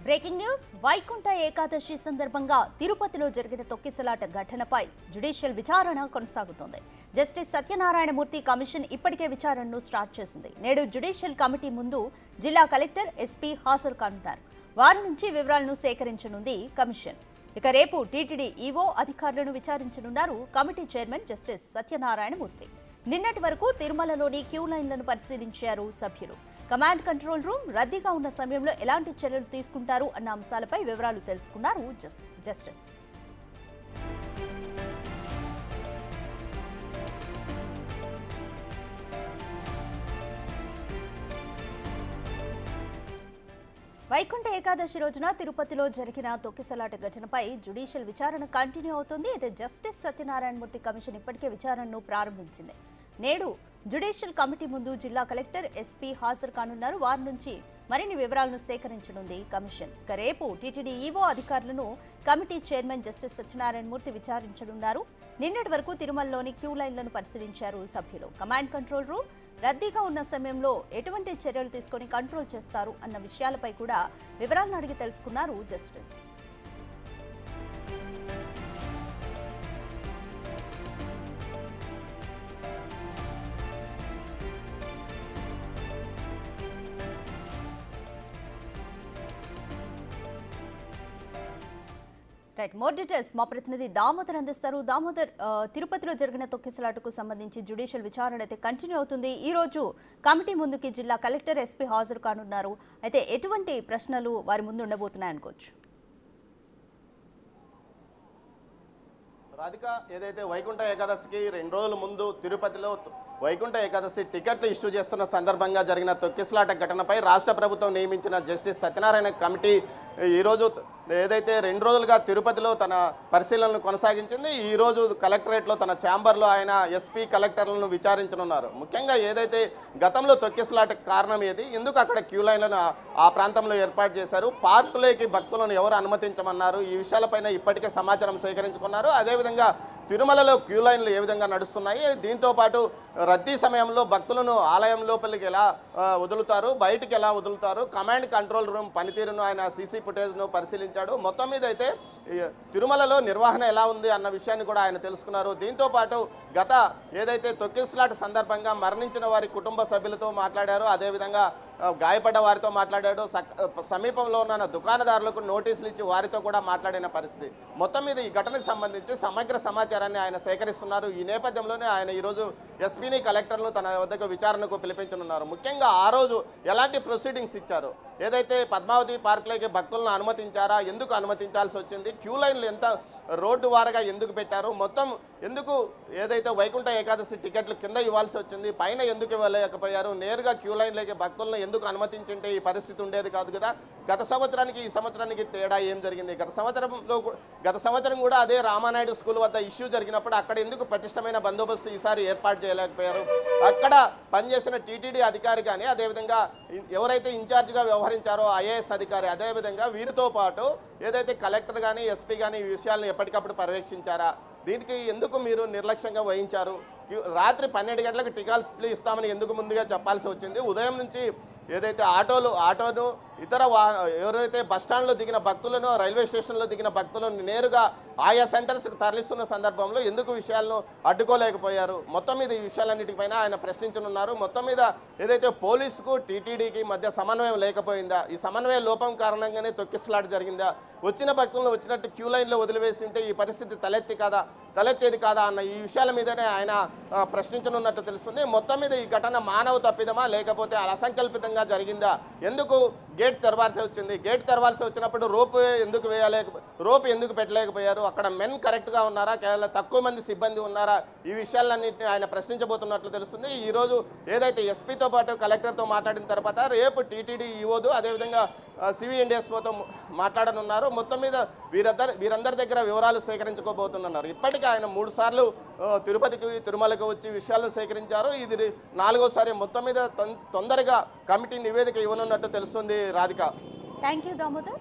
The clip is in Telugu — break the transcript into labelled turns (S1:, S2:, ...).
S1: బ్రేకింగ్ న్యూస్ వైకుంఠ ఏకాదశి సందర్భంగా తిరుపతిలో జరిగిన తొక్కిసలాట ఘటనపై జ్యుడిషియల్ విచారణ కొనసాగుతోంది. జస్టిస్ సత్యనారాయణ మూర్తి కమిషన్ ఇప్పటికే విచారణను స్టార్ట్ చేసింది. నేడు జ్యుడిషియల్ కమిటీ ముందు జిల్లా కలెక్టర్, ఎస్పీ హాజరు కానున్నారు. వారి నుంచి వివరాలను సేకరించనుంది కమిషన్. ఇక రేపు టీటీడీ ఈవో అధికారులను విచారించనున్నారు committee chairman justice Satyanarayana Murthy. నిన్నటి వరకు తిరుమలలోని క్యూ లైన్లను పరిశీలించారు సభ్యులు. కమాండ్ కంట్రోల్ రూమ్ రద్దీగా ఉన్న సమయంలో ఎలాంటి చర్యలు తీసుకుంటారు అన్న అంశాలపై వివరాలు తెలుసుకున్నారు జస్టిస్. వైకుంఠ ఏకాదశి రోజున తిరుపతిలో జరిగిన తొక్కిసలాట ఘటనపై జ్యుడిషియల్ విచారణ కంటిన్యూ అవుతుంది. అయితే జస్టిస్ సత్యనారాయణ మూర్తి కమిషన్ ఇప్పటికే విచారణను ప్రారంభించింది. నేడు జ్యుడిషియల్ కమిటీ ముందు జిల్లా కలెక్టర్, ఎస్పీ హాజరు కానున్నారు. వారి నుంచి మరిన్ని వివరాలను సేకరించనుంది కమిషన్. ఇక రేపు టీటీడీ ఈవో అధికారులను committee chairman justice Satyanarayana Murthy విచారించనున్నారు. నిన్నటి వరకు తిరుమలలోని క్యూ లైన్లను పరిశీలించారు సభ్యులు. కమాండ్ కంట్రోల్ రూమ్ రద్దీగా ఉన్న సమయంలో ఎటువంటి చర్యలు తీసుకొని కంట్రోల్ చేస్తారు అన్న విషయాలపై కూడా వివరాలను అడిగి తెలుసుకున్నారు జస్టిస్. రైట్, మోర్ డీటెయిల్స్ మా ప్రతినిధి దామోదర్ అందిస్తారు. దామోదర్, తిరుపతిలో జరిగిన తొక్కిసలాటకు సంబంధించి జ్యుడిషియల్ విచారణ అయితే కంటిన్యూ అవుతుంది. ఈ రోజు కమిటీ ముందుకి జిల్లా కలెక్టర్, ఎస్పీ హాజరు కానున్నారు. అయితే ఎటువంటి ప్రశ్నలు వారి ముందు ఉండబోతున్నాయి అనుకోవచ్చు?
S2: రాధిక, ఏదైతే వైకుంఠ ఏకాదశికి 2 రోజుల ముందు తిరుపతిలో వైకుంఠ ఏకాదశి టికెట్లు ఇష్యూ చేస్తున్న సందర్భంగా జరిగిన తొక్కిసలాట ఘటనపై రాష్ట్ర ప్రభుత్వం నియమించిన జస్టిస్ సత్యనారాయణ కమిటీ ఈరోజు ఏదైతే 2 రోజులుగా తిరుపతిలో తన పరిశీలనను కొనసాగించింది. ఈరోజు కలెక్టరేట్లో తన ఛాంబర్లో ఆయన ఎస్పీ, కలెక్టర్లను విచారించనున్నారు. ముఖ్యంగా ఏదైతే గతంలో తొక్కిసలాటకు కారణం ఏది, ఎందుకు అక్కడ క్యూ లైన్లను ఆ ప్రాంతంలో ఏర్పాటు చేశారు, పార్కులోకి భక్తులను ఎవరు అనుమతించమన్నారు, ఈ విషయాలపైన ఇప్పటికే సమాచారం సేకరించుకున్నారు. అదేవిధంగా తిరుమలలో క్యూ లైన్లు ఏ విధంగా నడుస్తున్నాయి, దీంతోపాటు రద్దీ సమయంలో భక్తులను ఆలయం లోపలికి ఎలా వదులుతారు, బయటికి ఎలా వదులుతారు, కమాండ్ కంట్రోల్ రూమ్ పనితీరును ఆయన సీసీ ఫుటేజ్ను పరిశీలించాడు. మొత్తం మీద అయితే తిరుమలలో నిర్వహణ ఎలా ఉంది అన్న విషయాన్ని కూడా ఆయన తెలుసుకున్నారు. దీంతోపాటు గత ఏదైతే తొక్కిసలాట సందర్భంగా మరణించిన వారి కుటుంబ సభ్యులతో మాట్లాడారు. అదేవిధంగా గాయపడ్డ వారితో మాట్లాడాడు. సమీపంలో ఉన్న దుకాణదారులకు నోటీసులు ఇచ్చి వారితో కూడా మాట్లాడిన పరిస్థితి. మొత్తం మీద ఈ ఘటనకు సంబంధించి సమగ్ర సమాచారాన్ని ఆయన సేకరిస్తున్నారు. ఈ నేపథ్యంలోనే ఆయన ఈరోజు ఎస్పీని, కలెక్టర్ను తన వద్దకు విచారణకు పిలిపించనున్నారు. ముఖ్యంగా ఆ రోజు ఎలాంటి ప్రొసీడింగ్స్ ఇచ్చారు, ఏదైతే పద్మావతి పార్కులోకి భక్తులను అనుమతించారా, ఎందుకు అనుమతించాల్సి వచ్చింది, క్యూ లైన్లు ఎంత రోడ్డు వారగా ఎందుకు పెట్టారు, మొత్తం ఎందుకు ఏదైతే వైకుంఠ ఏకాదశి టికెట్లు కింద ఇవ్వాల్సి వచ్చింది, పైన ఎందుకు ఇవ్వలేకపోయారు, నేరుగా క్యూ లైన్లోకి భక్తులను ఎందుకు అనుమతించింటే ఈ పరిస్థితి ఉండేది కాదు కదా. గత సంవత్సరానికి ఈ సంవత్సరానికి తేడా ఏం జరిగింది, గత సంవత్సరం కూడా అదే రామానాయుడు స్కూల్ వద్ద ఇష్యూ జరిగినప్పుడు అక్కడ ఎందుకు పటిష్టమైన బందోబస్తు ఈసారి ఏర్పాటు చేయలేకపోయారు, అక్కడ పనిచేసిన టీటీడీ అధికారి కానీ, అదేవిధంగా ఎవరైతే ఇన్ఛార్జిగా వ్యవహరించారో ఐఏఎస్ అధికారి, అదేవిధంగా వీరితో పాటు ఏదైతే కలెక్టర్ కానీ, ఎస్పీ కానీ ఈ విషయాలను ఎప్పటికప్పుడు పర్యవేక్షించారా, దీనికి ఎందుకు మీరు నిర్లక్ష్యంగా వహించారు, రాత్రి 12 గంటలకు టికెట్లు ఇస్తామని ఎందుకు ముందుగా చెప్పాల్సి వచ్చింది, ఉదయం నుంచి ఏదైతే ఆటోను ఇతర ఎవరైతే బస్టాండ్లో దిగిన భక్తులను, రైల్వే స్టేషన్లో దిగిన భక్తులను నేరుగా ఆయా సెంటర్స్కి తరలిస్తున్న సందర్భంలో ఎందుకు విషయాలను అడ్డుకోలేకపోయారు, మొత్తం మీద ఈ విషయాలన్నిటిపైన ఆయన ప్రశ్నించనున్నారు. మొత్తం మీద ఏదైతే పోలీసుకు టీటీడీకి మధ్య సమన్వయం లేకపోయిందా, ఈ సమన్వయ లోపం కారణంగానే తొక్కిసలాట జరిగిందా, వచ్చిన భక్తులను వచ్చినట్టు క్యూ లైన్లో వదిలివేసి ఉంటే ఈ పరిస్థితి తలెత్తేది కాదా అన్న ఈ విషయాల మీదనే ఆయన ప్రశ్నించనున్నట్టు తెలుస్తుంది. మొత్తం మీద ఈ ఘటన మానవ తప్పిదమా లేకపోతే అసంకల్పితంగా జరిగిందా, ఎందుకు గేట్ తెరవాల్సి వచ్చింది, గేట్ తెరవాల్సి వచ్చినప్పుడు రోప్ ఎందుకు పెట్టలేకపోయారు, అక్కడ మెన్ కరెక్ట్గా ఉన్నారా, కేవలం తక్కువ మంది సిబ్బంది ఉన్నారా, ఈ విషయాలన్నింటినీ ఆయన ప్రశ్నించబోతున్నట్లు తెలుస్తుంది. ఈరోజు ఏదైతే ఎస్పీతో పాటు కలెక్టర్తో మాట్లాడిన తర్వాత రేపు టీటీడీ ఈవోదు, అదేవిధంగా సివిఎన్డిఎస్ఓతో మాట్లాడనున్నారు. మొత్తం మీద వీరందరి దగ్గర వివరాలు సేకరించుకోబోతున్నారు. ఇప్పటికే ఆయన 3 సార్లు తిరుమలకు వచ్చి విషయాలు సేకరించారు. ఇది 4వసారి. మొత్తం మీద తొందరగా కమిటీ నివేదిక ఇవ్వనున్నట్టు తెలుస్తుంది. Radhika,
S1: thank you Damodar.